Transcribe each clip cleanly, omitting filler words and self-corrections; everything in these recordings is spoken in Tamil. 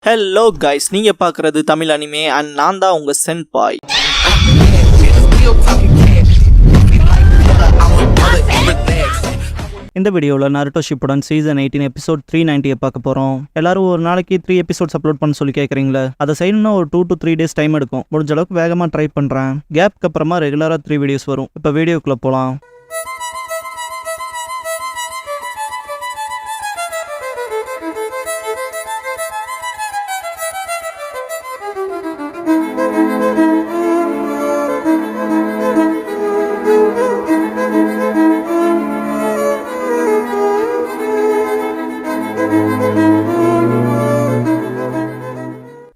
ஹலோ கைஸ், நீங்க பார்க்குறது தமிழ் அனிமே அண்ட் நான் தான் உங்க சென்பாய். இந்த வீடியோவில் நருட்டோ ஷிப்புடன் சீசன் 18 எபிசோட் 390 பார்க்க போகிறோம். எல்லாரும் ஒரு நாளைக்கு 3 எபிசோட்ஸ் அப்லோட் பண்ண சொல்லி கேட்குறீங்களே, அதை செய்யணும்னா ஒரு 2 to 3 days டைம் எடுக்கும். முடிஞ்ச அளவுக்கு வேகமாக ட்ரை பண்ணுறேன். கேப்க்கு அப்புறமா ரெகுலராக 3 வீடியோஸ் வரும். இப்போ வீடியோக்குள்ளே போகலாம்.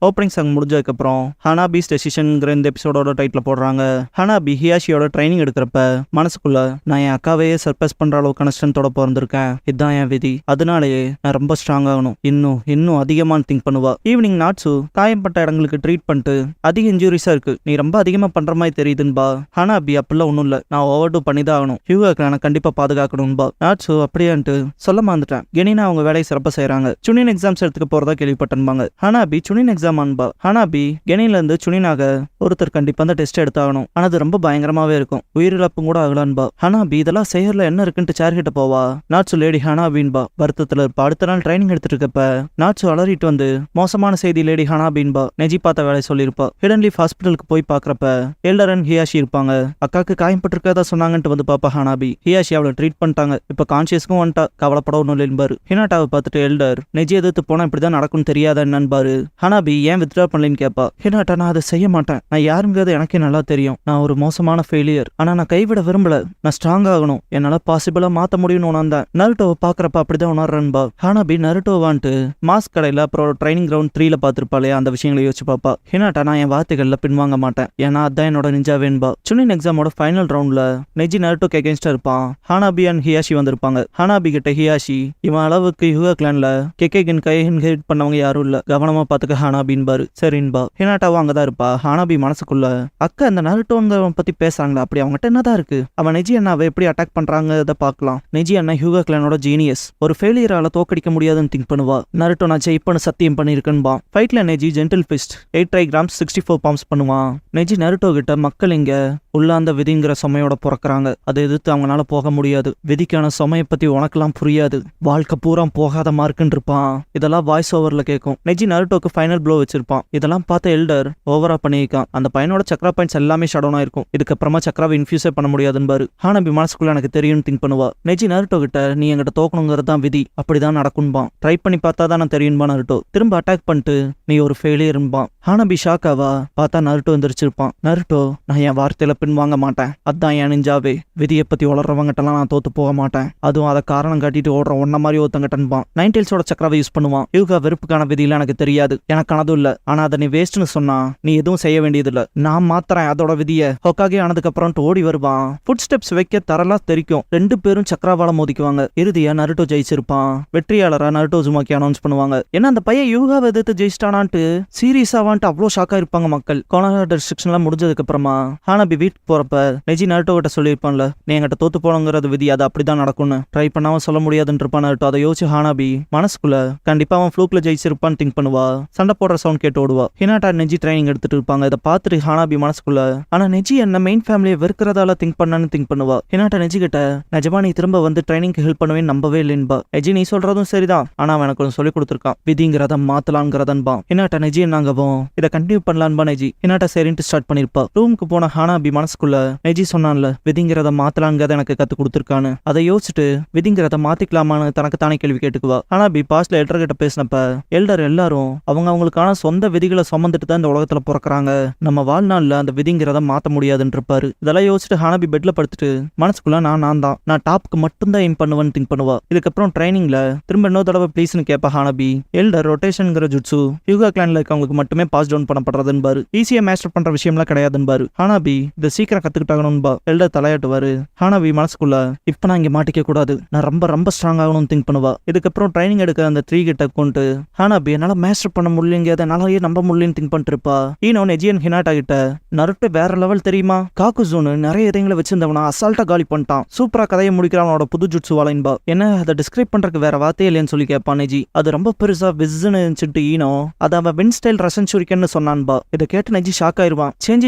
ஓப்பனிங் சாங் முடிஞ்சதுக்கப்புறம் ஹனாபிஸ் டெசிஷன்ங்கிற இந்த எபிசோடோட டைட்டில் போடுறாங்க. ஹனாபி ஹியாஷியோட ட்ரைனிங் எடுக்கிறப்ப மனசுக்குள்ள நான் என் அக்காவையே சர்ப்ரைஸ் பண்ற அளவுக்கான ஸ்ட்ரென்த்தோட பிறந்திருக்கேன், இதுதான் என் விதி, அதனாலேயே நான் ரொம்ப ஸ்ட்ராங் ஆகணும், இன்னும் அதிகமாக திங்க் பண்ணுவா. ஈவினிங் நாட்ஸு காயப்பட்ட இடங்களுக்கு ட்ரீட் பண்ணிட்டு அதிக இன்ஜுரிஸா இருக்கு, நீ ரொம்ப அதிகமாக பண்ற மாதிரி தெரியுதுன்பா. ஹனாபி அப்படிலாம் ஒன்றும் இல்லை, நான் ஓவர் டூ பண்ணி தான் ஆகணும், ஹியூகாக்கு நான் கண்டிப்பாக பாதுகாக்கணும்பா. நாட்ஸு அப்படியான்ட்டு சொல்ல மறந்துட்டேன். கெனினா அவங்க வேலையை சிறப்பாக செய்யறாங்க. சுனின் எக்ஸாம்ஸ் எடுத்துக்க போறதா கேள்விப்பட்டேன்பாங்க. ஹனாபி சுனின் எக்ஸாம் ஹனாபி கெனில இருந்து சுனினாக ஒருத்தர் கண்டிப்பா அந்த டெஸ்ட் எடுத்தாகணும், ஆனா அது ரொம்ப பயங்கரமாவே இருக்கும், உயிரிழப்பும் கூட ஆகலான்பா. ஹனாபி இதெல்லாம் செய்யறதுல என்ன இருக்குன்னு சேர் கிட்ட போவா. நாட்சு லேடி ஹனாபின்பா வருத்தத்துல இருப்பா. அடுத்த நாள் ட்ரைனிங் எடுத்துட்டு இருக்கப்ப நாட்சு அலறிட்டு வந்து மோசமான செய்தி லேடி ஹனாபின்பா நெஜி பார்த்த வேலை சொல்லியிருப்பா. ஹிடன் லீஃப் ஹாஸ்பிட்டலுக்கு போய் பாக்குறப்ப எல்டர் அண்ட் ஹியாஷி இருப்பாங்க. அக்காக்கு காயப்பட்டிருக்கதா சொன்னாங்கன்ட்டு வந்து பாப்பா ஹனாபி. ஹியாஷி அவளை ட்ரீட் பண்ணிட்டாங்க, இப்ப கான்சியஸ்க்கும் வந்துட்டா, கவலைப்பட ஒன்னும் இல்லைன்பாரு. ஹினாட்டாவை பார்த்துட்டு எல்டர் நெஜி எதிர்த்து போனா இப்படிதான் நடக்கும் தெரியாத என்னன்பாரு. ஹனாபி ஏன் வித்ரா பண்ணலன்னு கேப்பா. ஹினாட்டா நான் அதை செய்ய மாட்டேன், நான் யாருங்கிறது எனக்கே நல்லா தெரியும், நான் ஒரு மோசமான ஃபெயிலியர், ஆனா நான் கைவிட விரும்பல, நான் ஸ்ட்ராங் ஆகணும், என்னால பாசிபிளா மாத்த முடியும்னு உணர்ந்தேன். நருட்டோவை பாக்குறப்ப அப்படிதான் உணர்றன்பா. ஹனாபி நருட்டோவான்ட்டு மாஸ்க் கடையில அப்புறம் ட்ரைனிங் கிரவுண்ட் 3ல பாத்திருப்பாளே அந்த விஷயங்களை யோசிச்சு பாப்பா. ஹினாட்டா நான் என் வார்த்தைகள்ல பின்வாங்க மாட்டேன், ஏன்னா அதான் என்னோட நிஞ்சாவேன்பா. சுனின் எக்ஸாமோட ஃபைனல் ரவுண்ட்ல நெஜி நருட்டோக்கு அகேன்ஸ்டா இருப்பான். ஹனாபி அண்ட் ஹியாஷி வந்திருப்பாங்க. ஹனாபி கிட்ட ஹியாஷி இவன் அளவுக்கு யுகா கிளான்ல கெக்கேகின் கையின் ஹெல்ப் பண்ணவங்க யாரும் இல்ல, கவனமா பாத்துக்க ஹனாபின்பாரு. சரின்பா. ஹினாட்டாவும் அங்கதான் இருப்பா. ஹனாபி மனசுக்குள்ள அக்கா இந்த நருட்டோங்கிறவன் பத்தி பேசுறாங்களா, அப்படி அவங்ககிட்ட என்னதான் இருக்கு, அவன் நெஜி அண்ணாவை எப்படி அட்டாக் பண்றாங்க பார்க்கலாம். நெஜி அண்ணா ஹியூகா கிளானோட ஜீனியஸ், ஒரு ஃபெயிலியரால தோக்கடிக்க முடியாதுன்னு திங்க் பண்ணுவா. நருட்டோ நான் ஜெயிப்பன்னு சத்தியம் பண்ணிருக்கேன்பா. ஃபைட்ல நெஜி ஜென்டில் ஃபிஸ்ட் 8 ட்ரைகிராம்ஸ் 64 பவுண்ட்ஸ் பண்ணுவான். நெஜி நருட்டோ கிட்ட மக்கள் இங்க உள்ள அந்த விதிங்கிற சுமையோட பிறக்கிறாங்க, அதை எதிர்த்து அவங்களால போக முடியாது, விதிக்கான சுமையை பத்தி உனக்கெல்லாம் புரியாது, வாழ்க்கை பூரா போகாத மார்க்குன்னு இருப்பான். இதெல்லாம் வாய்ஸ் ஓவர்ல கேட்கும். நெஜி நருட்டோக்கு ஃபைனல் ப்ளோ வச்சிருப்பான். இதெல்லாம் பார்த்த எல்டர் ஓவரா பண்ணியிருக்கான், அந்த பையனோட சக்ரா பாயிண்ட்ஸ் எல்லாமே ஷடோனா இருக்கும், இதுக்கப்புறமா சக்ராவை இன்ஃபியூஸே பண்ண முடியாதுன்னு. ஹனாபி மனசுக்குள்ள எனக்கு தெரியும்னு திங்க் பண்ணுவா. நெஜி நருட்டோ கிட்ட நீ என்கிட்ட தோக்கணுங்கிறது தான் விதி, அப்படிதான் நடக்கும்பான், ட்ரை பண்ணி பார்த்தா தான் நான் தெரியும்பா. நருட்டோ திரும்ப அட்டாக் பண்ணிட்டு நீ ஒரு ஃபெயிலியர்பான். ஹனாபி ஷாக்காவா பார்த்தா நருட்டோ எந்திரிச்சிருப்பான். நருட்டோ நான் என் வார்த்தையில பின்வாங்க மாட்டேன், அதான் என் நிஞ்சாவே, விதியை பத்தி வளர்றவங்கிட்டலாம் நான் தோத்து போக மாட்டேன், அதுவும் அதை காரணம் காட்டிட்டு ஓடுற ஒன்ன மாதிரி ஒருத்தங்கிட்டன்பான். நைன்டெயில்ஸோட சக்ராவை யூஸ் பண்ணுவான். யூகா வெறுப்புக்கான விதியில எனக்கு தெரியாது, எனக்கானதும் இல்ல, ஆனா அதை நீ வேஸ்ட்னு சொன்னா நீ எதுவும் செய்ய வேண்டியது இல்ல, நான் மாத்திரேன் அதோட விதிய. ஹொக்காகே ஆனதுக்கு அப்புறம் ஓடி வருவான். ஃபுட் ஸ்டெப்ஸ் வைக்க தரலா தெரிக்கும், 2 பேரும் சக்ராவால மோதிக்குவாங்க. இறுதியா நருட்டோ ஜெயிச்சிருப்பான். வெற்றியாளரா நருட்டோ ஜுமாக்கி அனௌன்ஸ் பண்ணுவாங்க. ஏன்னா அந்த பையன் யூகாவை எதிர்த்து ஜெயிச்சிட்டானான்ட்டு சீரியஸாவான்ட்டு அவ்வளோ ஷாக்கா இருப்பாங்க மக்கள். கொரோனா ரெஸ்ட்ரிக்ஷன்லாம் முடிஞ்சதுக்கு அப்புறமா ஹனாபி வீட்டுக்கு போறப்ப நெஜி நருட்டோ கிட்ட சொல்லியிருப்பான்ல, நீ என்கிட்ட தோத்து போனங்கிறது விதி, அது அப்படிதான் நடக்கும்னு, ட்ரை பண்ணாம சொல்ல முடியாதுன்னு இருப்பான் நருட்டோ. அதை யோசிச்சு ஹனாபி மனசுக்குள்ள கண்டிப்பா அவன் ஃப்ளூக்ல ஜெயிச்சிருப்பான்னு திங்க் பண்ணுவா. சண்டை போடுற சவுண்ட் கேட்டு ஓடுவா. ஹினாட்டா நெஜி ட்ரைனிங் எடுத்துட்டு இருப்பாங்க. இதை பார்த்துட்டு ஹனாபி மனசுக்குள்ள ஆனா நெஜி என்ன மெயின் ஃபேமிலியை வெறுக்கிறதால திங்க் பண்ணான்னு திங்க் பண்ணுவா. ஹினாட்டா நெஜி கிட்ட நிஜமா நீ திரும்ப வந்து ட்ரைனிங்க்கு ஹெல்ப் பண்ணவே நம்பவே இல்லைன்பா. நெஜி நீ சொல்றதும் சரிதான், ஆனா அவன் எனக்கு சொல்லி கொடுத்துருக்கான், விதிங்கிறத மாத்தலாங்கிறதன்பா. ஹினாட்டா நெஜி என்னாகவும் இதை கண்டினியூ பண்ணலான்பா. நெஜி ஹினாட்டா சரின்ட்டு ஸ்டார்ட் பண்ணிருப்பா. ரூமுக்கு போன ஹனாபி மனசுக்குள்ள நெஜி சொன்னான்ல விதிங்கிறத மாத்தலாங்கிறத எனக்கு கத்து கொடுத்துருக்கான்னு, அதை யோசிச்சுட்டு விதிங்கிறத மாத்திக்கலாமான்னு தனக்கு தானே கேள்வி கேட்டுக்குவா. ஹனாபி பாஸ்ட்ல எல்டர் கிட்ட பேசினப்ப எல்டர் எல்லாரும் அவங்களுக்கான சொந்த விதிகளை சுமந்துட்டு தான் இந்த உலகத்துல பிறக்கிறாங்க, நம்ம வாழ்நாள்ல அந்த விதிங்கிறத மாத்த முடியாதுன்னு இருப்பாரு. இதெல்லாம் யோசிச்சுட்டு ஹனாபி பெட்ல படுத்துட்டு மனசுக்குள்ள நான் தான் டாப்புக்கு மட்டும்தான் எய்ம் பண்ணுவேன்னு திங்க் பண்ணுவா. இதுக்கப்புறம் ட்ரைனிங்ல திரும்ப இன்னொரு தடவை ப்ளீஸ்னு கேப்பா ஹனாபி. எல்டர் ரொட்டேஷன்ங்கிற ஜுட்ஸு யூகா கிளான்ல இருக்கவங்களுக்கு மட்டுமே பாஸ் டவுன் பண்ணப்படுறதுன்னு ஈஸியா மாஸ்டர் பண்ற விஷயம்லாம் கிடையாதுன்னு ஹனாபி இதை சீக்கிரம் கத்துக்கிட்டாகணும்பா. எல்டர் தலையாட்டுவாரு. ஹனாபி மனசுக்குள்ள இப்ப நான் இங்க மாட்டிக்க கூடாது, நான் ரொம்ப ஸ்ட்ராங் ஆகணும்னு திங்க் பண்ணுவா. இதுக்கப்புறம் ட்ரைனிங் எடுக்க அந்த 3 கிட்ட கொண்டு ஹனாபி என்னால மாஸ்டர் பண்ண முடியலங்கிறத என்னாலயே நம்ப முடியலன்னு திங்க் பண்ணிட்டு இருப்பா. ஈனோ நெஜி அண்ட் ஹினாட்டா கிட்ட நருட்டோ வேற லெவல் தெரியுமா, காக்குசூனு நிறைய இதயங்களை வச்சிருந்தவனா அசால்ட்டா காலி பண்ணிட்டான், சூப்பரா கதையை முடிக்கிறான் அவனோட புது ஜுட்சுவாலைன்பா. என்ன அதை டிஸ்கிரைப் பண்றதுக்கு வேற வார்த்தையே இல்லைன்னு சொல்லி கேட்பான் நெஜி. அது ரொம்ப பெருசா விஸ்ன்னு இருந்துச்சுட்டு ஈனோ அதை அவன் வின் ஸ்டைல் ரசன் சுரிக்கன்னு சொன்னான்பா. இதை கேட்டு நெஜி ஷாக் ஆயிருவான். சேஞ்ச்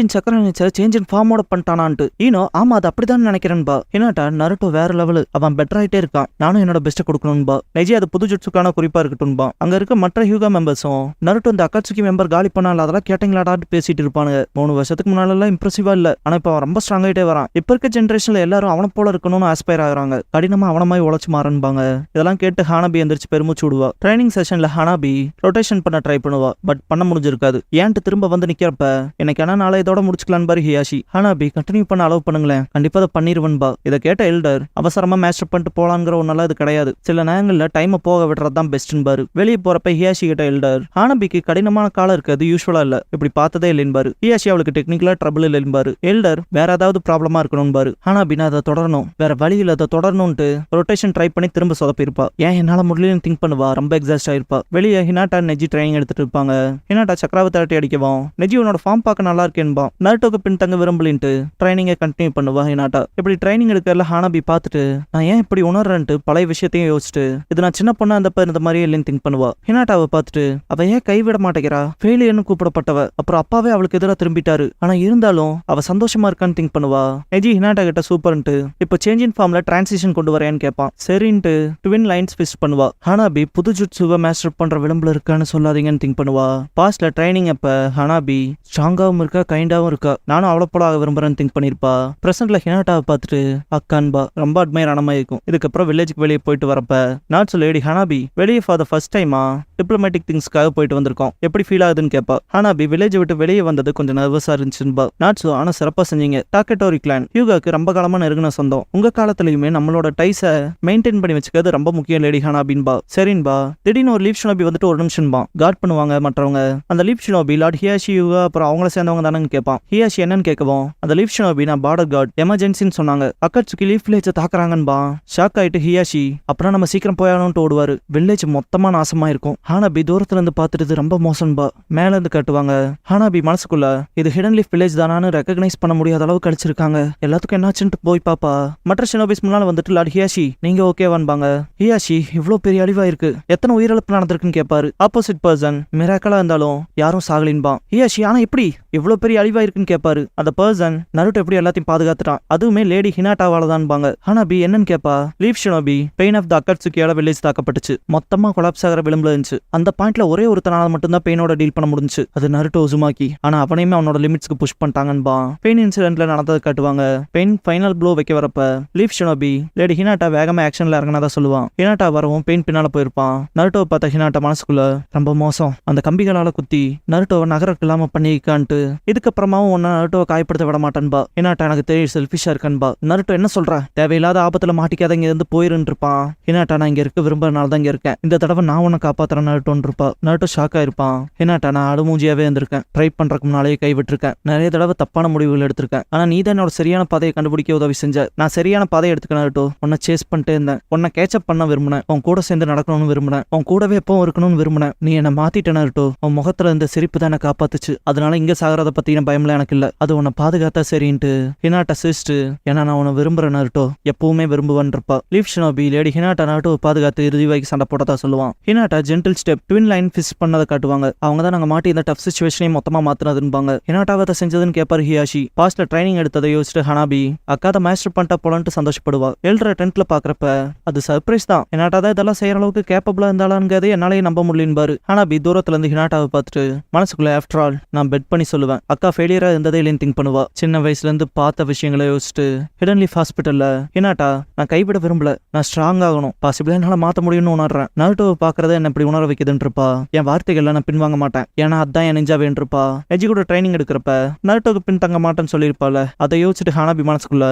இன் சக்கர நேச்சர் சேஞ்ச் இன் ஃபார்மோட பண்ணிட்டானான்ட்டு. ஈனோ ஆமா அது அப்படிதான் நினைக்கிறேன்பா. ஹினாட்டா நருட்டோ வேற லெவல், அவன் பெட்டர் ஆயிட்டே இருக்கான், நானும் என்னோட பெஸ்ட்டை கொடுக்கணும்பா. நெஜி அது புது ஜுட்சுக்கான குறிப்பா இருக்கட்டும்பா. அங்க இருக்க மற்ற ஹியூகா மெம்பர்ஸும் நருட்டோ இந்த அக்காட்சுகி மெம்பர் காலி பண்ணால அதெல்லாம் கேட்டீங்களாடாட்டு பேசிட்டு இருப்பானுங்க. 3 வருஷத்துக்கு முன்னால இம்ப்ரெசிவா இல்ல, ஆனா இப்ப அவன் ரொம்ப ஸ்ட்ராங் ஆயிட்டே வரான். இப்ப இருக்க ஜென்ரேஷன்ல எல்லாரும் அவனை போல இருக்கணும்னு ஆஸ்பயர் ஆகுறாங்க, கடினமா அவனமாய் உழைச்சு மாறன்பாங்க. இதெல்லாம் கேட்டு ஹானாபி எந்திரிச்சு பெருமூச்சு விடுவா. ட்ரைனிங் செஷன்ல ஹானாபி ரொட்டேஷன் பண்ண ட்ரை பண்ணுவா, பட் பண்ண முடிஞ்சிருக்காது. ஏன்ட்டு திரும்ப வந்து நிக்கிறப்ப எனக்கு என்ன நாளை இதோட முடிச்சுக்கலாம் பாரு ஹியாஷி. ஹானாபி கண்டினியூ பண்ண அலோவ் பண்ணுங்களேன், கண்டிப்பா அதை பண்ணிருவன்பா. இதை கேட்ட எல்டர் அவசரமா மேஸ்டர் பண்ணிட்டு போலாங்கிற ஒன்னால இது கிடையாது, சில நேரங்கள்ல டைம் போக விடுறதுதான் பெஸ்ட்னு பாரு. வெளியே போறப்ப ஹியாஷி கிட்ட எல்டர் ஹானாபிக்கு கடினமான காலம் இருக்காது, யூஸ்வலா இல்ல, இப்படி பார்த்ததே இல்லைன்னு பாரு. ஹியாஷி அவளுக்கு டெக்னிக்கலா ட்ரபிள் இல்லைன்னு பாரு. எல்டர் வேற ஏதாவது ப்ராப்ளமா இருக்கணும் பாரு. ஹானாபி நான் அதை தொடரணும், வேற வழியில் அதை தொடரணும்ட்டு ரொட்டேஷன் ட்ரை பண்ணி திரும்ப சொதப்பிருப்பா. ஏன் என்னால முடியலன்னு திங்க் பண்ணுவா, ரொம்ப எக்ஸாஸ்ட் ஆயிருப்பா. வெளியே ஹினாட்டா நெஜி ட்ரைனிங் எடுத்துட்டு இருப்பாங்க. ஹினாட்டா சக்கராவை தரட்டி அடிக்கவும் நெஜி உன்னோட ஃபார்ம் பார்க்க நல்லா இருக்கேன்பா. நருட்டோக்கு பின் தங்க விரும்பலின்ட்டு ட்ரைனிங்கை கண்டினியூ பண்ணுவா ஹினாட்டா. இப்படி ட்ரைனிங் எடுக்கிறல ஹானாபி பார்த்துட்டு நான் ஏன் இப்படி உணர்றேன்ட்டு பழைய விஷயத்தையும் யோசிச்சுட்டு இது நான் சின்ன பொண்ணா இருந்தப்ப இந்த மாதிரி இல்லைன்னு திங்க் பண்ணுவா. ஹினாட்டாவை பார்த்துட்டு அவ ஏன் கைவிட மாட்டேங்கிறா, ஃபெயிலியர்னு கூப்பிடப்பட்டவ, அப்புறம் அப்பாவே அவளுக்கு எதிராக திரும்பிட்டாரு, ஆனா இருந்தாலும் அவ சந்தோஷமா இருக்கான்னு திங்க் பண்ணுவா. நெஜி ஹினாட்டா கிட்ட சூப்பர்ன்ட்டு இப்ப சேஞ்சிங் ஃபார்ம்ல டிரான்சிஷன் கொண்டு வரேன்னு கேட்பான். சரின்ட்டு ட்வின் லைன்ஸ் ஃபிஸ்ட் பண்ணுவா. ஹானாபி புது ஜுட்சுவை மாஸ்டர் பண்ற விளம்பரம் இருக்கான்னு சொல்லாதீங்கன்னு திங்க் பண்ணுவா. பாஸ்ட்ல ட்ரைனிங் அப்ப ஹானாபி ஸ்ட்ராங்காவும் இருக்கா, கைண்டாவும் இருக்கா, நானும் அவ்வளோ போல ஆக விரும்புறேன்னு திங்க் பண்ணிருப்பா. பிரசன்ட்ல ஹினாட்டாவை பார்த்துட்டு அக்கான்பா, ரொம்ப அட்மையர் ஆன மாதிரி இருக்கும். இதுக்கப்புறம் வில்லேஜுக்கு வெளியே போயிட்டு வரப்ப நாட்ஸ் லேடி ஹானாபி வெளியே ஃபார் த ஃபர்ஸ்ட் டைமா டிப்ளமேட்டிக் திங்ஸ்க்காக போயிட்டு வந்திருக்கோம், எப்படி ஃபீல் ஆகுதுன்னு கேட்பா. ஹானாபி வில்லேஜ் விட்டு வெளியே வந்தது கொஞ்சம் நர்வஸா இருந்துச்சுன்பா. நாட்ஸோ ஆனா சிறப்பா செஞ்சீங்க, டாக்கெட்டோரி கிளான் ஹியூகாக்கு ரொம்ப காலமா நெருங்கின சொந்தம், உங்க காலத்திலயுமே நம்மளோட டைஸை மெயின்டைன் பண்ணி வச்சுக்கிறது ரொம்ப முக்கியம் லேடி ஹானாபின்பா. சரின்பா. திடீர்னு ஒரு லீப் ஷினோபி வந்துட்டு ஒரு நிமிஷம்பா கார்ட் பண்ணுவாங்க மற்றவங்க. அந்த லீப் ஷினோபி லார்ட் ஹியாஷி யூகா அப்புறம் அவங்கள சேர்ந்தவங்க தானேன்னு கேட்பான். ஹியாஷி என்னன்னு கேட்கவும் அந்த லீப் ஷினோபி நான் பார்டர் கார்டு எமர்ஜென்சின்னு சொன்னாங்க, அக்காட்சுக்கி லீஃப் வில்லேஜை தாக்குறாங்கன்பா. ஷாக் ஆயிட்டு ஹியாஷி அப்புறம் நம்ம சீக்கிரம் போயாணும்ட்டு ஓடுவாரு. வில்லேஜ் மொத்தமா நாசமா இருக்கும். ஹானாபி தூரத்துல இருந்து பார்த்துட்டு ரொம்ப மோசம்பா. மேல இருந்து காட்டுவாங்க. ஹானாபி மனசுக்குள்ள இது ஹிடன் லீஃப் வில்லேஜ் தானான்னு ரெகக்னைஸ் பண்ண முடியாத அளவுக்கு அடிச்சிருக்காங்க, எல்லாத்துக்கும் என்னாச்சுன்ட்டு போய் பாப்பா. மற்ற ஷினோபிஸ் முன்னால வந்துட்டு லார்ட் ஹியாஷி நீங்க ஓகேவான்பாங்க. ஹியாஷி இவ்ளோ பெரிய அழிவா இருக்கு, எத்தனை உயிரிழப்பு நடந்திருக்குன்னு கேட்பாரு. ஆப்போசிட் பர்சன் மிராக்கலா இருந்தாலும் யாரும் சாகலின்பா. ஹியாஷி ஆனா எப்படி இவ்ளோ பெரிய அழிவா இருக்குன்னு கேட்பாரு. அந்த பர்சன் நருட்டோ எப்படி எல்லாத்தையும் பாதுகாத்துட்டான், அதுவுமே லேடி ஹினாட்டாவால தான்பாங்க. ஹானாபி என்னன்னு கேட்பா. லீப் ஷினோபி பெயின் ஆஃப் த அக்காட்சுக்கியால வில்லேஜ் தாக்கப்பட்டுச்சு, மொத்தமா கொலாப்ஸ் ஆகிற விளிம்புல இருந்துச்சு. அந்த பாயிண்ட்ல ஒரே ஒருத்தனால மட்டும்தான் பெயினோட டீல் பண்ண முடிஞ்சுச்சு, அது நருட்டோ உசுமாக்கி. ஆனா அவனையுமே அவனோட லிமிட்ஸ்க்கு புஷ் பண்ணிட்டாங்கன்பா. பெயின் இன்சிடென்ட்ல நடந்ததை காட்டுவாங்க. பெயின் ஃபைனல் ப்ளோ வைக்க வரப்ப லீப் ஷினோபி லேடி ஹினாட்டா வேகமா ஆக்ஷன்ல இறங்கினதா சொல்லுவான். ஹினாட்டா வரவும் பெயின் பின்னால போயிருப்பான். நருட்டோவை பார்த்த ஹினாட்டா மனசுக்குள்ள ரொம்ப மோசம், அந்த கம்பிகளால குத்தி நருட்டோவை நகரக்கு இல்லாம பண்ணிக்கான்ட்டு இதுக்கப்புறமாவும் ஒன்னு நருட்டோவை காயப்படுத்த விட மாட்டான்பா. ஹினாட்டா எனக்கு தெரியும் செல்ஃபிஷா இருக்கன்பா. நருட்டோ என்ன சொல்ற, தேவையில்லாத ஆபத்துல மாட்டிக்காத இங்க இருந்து போயிருன்னு இருப்பான். ஹினாட்டா நான் இங்க இருக்க விரும்புறதுனால தான் இங்க இருக்கேன், இந்த தடவை நான் உன்னை காப்பாத்துறேன் நருட்டோன்னு இருப்பா. நருட்டோ ஷாக்கா இருப்பான். ஹினாட்டா நான் அழுமூஞ்சியாவே இருந்திருக்கேன், ட்ரை பண்றதுக்கு முன்னாலே கைவிட்டிருக்கேன், நிறைய தடவை தப்பான முடிவுகள் எடுத்திருக்கேன், ஆனா நீ தான் என்னோட சரியான பாதையை கண்டுபிடிக்க உதவி செஞ்ச. நான் சரியான பாதையை எடுத்துக்க நருட்டோ, உன்னை சேஸ் பண்ணிட்டே இருந்தேன், உன்னை கேட்சப் பண்ண விரும்பினேன், உன் கூட சேர்ந்து நடக்கணும்னு விரும்பினேன், உன் கூடவே எப்பவும் இருக்கணும்னு விரும்பினேன், நீ என்ன மாத்திட்ட நருட்டோ. உன் முகத்துல இருந்த சிரிப்பு தான் என்ன காப்பாத்துச்சு, அதனால இங்க சாகிறத பத்தின பயம்ல எனக்கு இல்ல, அது உன்னை பாதுகாத்தா சரின்ட்டு ஹினாட்டா சிரிச்சிட்டு ஏன்னா நான் உன்னை விரும்புறேன் நருட்டோ, எப்பவுமே விரும்புவேன் இருப்பா. Leaf shinobi lady Hinata Naruto பாதுகாத்து இறுதி வரைக்கும் சண்டை போட்டதா சொல்லுவான். Hinata gentle step twin lion fist பண்ணதை காட்டுவாங்க. அவங்க தான் நாங்க மாட்டி இந்த டஃப் சிச்சுவேஷனையும் மொத்தமா மாத்தினதுன்பாங்க. ஹினாட்டாவை அதை செஞ்சதுன்னு கேட்பாரு ஹியாஷி. பாஸ்ட்ல ட்ரைனிங் எடுத்ததை யோசிச்சுட்டு ஹனாபி அக்காத மாஸ்டர் பண்ணிட்டா போலான்ட்டு சந்தோஷப்படுவா. எல்டர் டென்ட்ல பாக்குறப்ப அது சர்ப்ரைஸ் தான், ஹினாட்டா தான் இதெல்லாம் செய்யற அளவுக்கு கேப்பபிளா இருந்தாலாங்கிறதே என்னாலேயே நம்ப முடியலன்பாரு. ஹனாபி தூரத்துல இருந்து ஹினாட்டாவை பார்த்துட்டு மனசுக்குள்ள ஆஃப்டர் ஆல் நான் பெட் பண்ணி சொல்லுவேன், அக்கா ஃபெயிலியரா இருந்ததே இல்லைன்னு திங்க் பண்ணுவா. சின்ன வயசுல இருந்து பார்த்த விஷயங்களை யோசிச்சுட்டு ஹிடன் லீஃப் ஹாஸ்பிட்டல்ல ஹினாட்டா நான் கைவிட விரும்பல, நான் ஸ்ட்ராங் ஆகணும், பாசிபிளா என்னால மாத்த முடியும்னு உணர்றேன். நருட்டோவை பாக்குறத என்ன இப்படி உணர வைக்குதுன்னு இருப்பா. என் வார்த்தைகள்ல நான் பின்வாங்க மாட்டேன், ஏன்னா அதான் என் நெஞ்சாவேன் இருப்பா. நெஜி கூட ட்ரைனிங் எடுக்கிறப்ப நருட்டோக்கு பின் தங்க மாட்டேன்னு சொல்லியிருப்பாள். அதை யோசிச்சுட்டு ஹானாபி மனசுக்குள்ள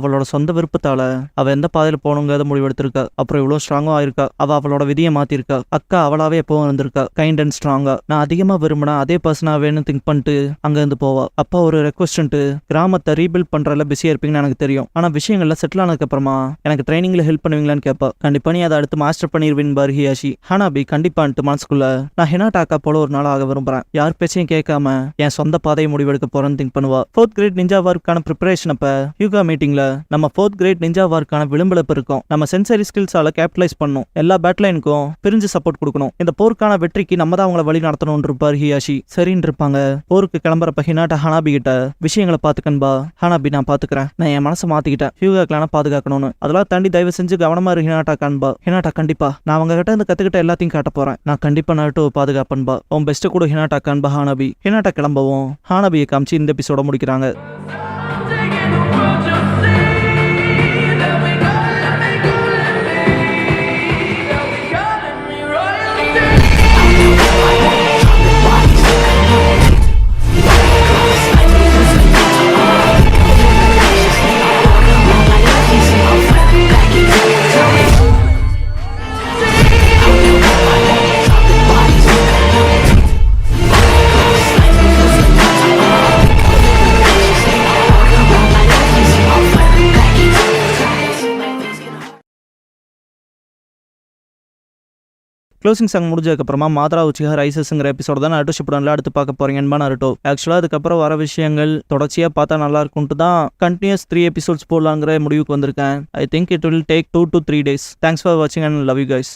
அவளோட சொந்த விருப்பத்தால அவ எந்த பாதையில போகணுங்கிறத முடிவெடுத்திருக்கா. அப்புறம் இவ்வளவு ஸ்ட்ராங்கா ஆயிருக்கா, அவளோட விதியை மாத்திருக்கா. அக்கா அவளாவே எப்பவும் இருந்திருக்கா, கைண்ட் அண்ட் ஸ்ட்ராங்கா. நான் அதிகமா விரும்பினா அதே பர்சனா வேணும்னு திங்க் பண்ணிட்டு அங்க இருந்து போவா. அப்பா ஒரு ரெக்வஸ்ட், கிராமத்தை ரீபில்ட் பண்றதுல பிஸியா இருப்பீங்கன்னு எனக்கு தெரியும், ஆனா விஷயங்கள்ல செட்டில் ஆனதுக்கு அப்புறமா எனக்கு ட்ரைனிங்ல ஹெல்ப் பண்ணுவீங்களான்னு கேட்பா. கண்டிப்பா நீ அதை அடுத்து மாஸ்டர் பண்ணிருவின் பாரு ஹியாஷி. ஹானாபி கண்டிப்பான்ட்டு மனசுக்குள்ள நான் ஹினாட்டா ஹினாட்டா போல ஒரு நாள் ஆக விரும்புறேன். யார் பேச்சையும் கேட்காம என் சொந்த பாதையை முடிவெடுக்க போறேன்னு திங்க் பண்ணுவா. 4th கிரேட் நிஞ்சா வார்க்கான ப்ரிப்பரேஷன் அப்ப யூகா மீட்டிங்ல நம்ம 4th கிரேட் நிஞ்சா வார்க்கான விளிம்புலப்பு இருக்கும். நம்ம சென்சரி ஸ்கில்ஸால கேபிட்டலைஸ் பண்ணும். எல்லா பேட்லைனுக்கும் பிரிஞ்சு சப்போர்ட் கொடுக்கணும். இந்த போருக்கான வெற்றிக்கு நம்ம தான் அவங்கள வழி நடத்தணும் இருப்பார் ஹியாஷி. சரின்னு இருப்பாங்க. போருக்கு கிளம்புறப்ப ஹினாட்டா ஹனாபி கிட்ட விஷயங்களை பாத்துக்கன்பா. ஹனாபி நான் பாத்துக்கிறேன். நான் என் மனசை மாத்திக்கிட்டேன். ஹியூகா கிளான பாதுகாக்கணும்னு. அதெல்லாம் தாண்டி தயவு செஞ்சு கவனமா இரு ஹினாட்டா கான்பா. ஹினாட்டா கண்டிப்பா நான் அவங்க கிட்ட இருந்து கத்துக்கிட்ட எல்லாத்தையும் காட்ட போறேன். நான் கண்டிப்பா நருட்டோ பாதுகாப்பன்பா. உன் பெஸ்ட் கூட ஹினாட்டா கான்பா ஹானபி. ஹினாட்டா கிளம்பவும் ஹானபியை காமிச்சு இந்த எபிசோட முடிக்கிறாங்க. க்ளோசிங் சாங் முடிஞ்சதுக்கப்புறமா மாத்ரா உச்சிஹா ரைசஸ்ங்கிற எபிசோட தான் நருட்டோ ஷிப்புடன்ல அடுத்து பார்க்க போறீங்கன்னு நருட்டோ. ஆக்சுவலாக அதுக்கப்புறம் வர விஷயங்கள் தொடர்ச்சியாக பார்த்தா நல்லா இருக்கும்ட்டு தான் கண்டினியூஸ் 3 எபிசோட்ஸ் போடலாங்கிற முடிவுக்கு வந்திருக்கேன். I think it will take 2 to 3 days. Thanks for வாட்சிங் அண்ட் லவ் யூ கைஸ்.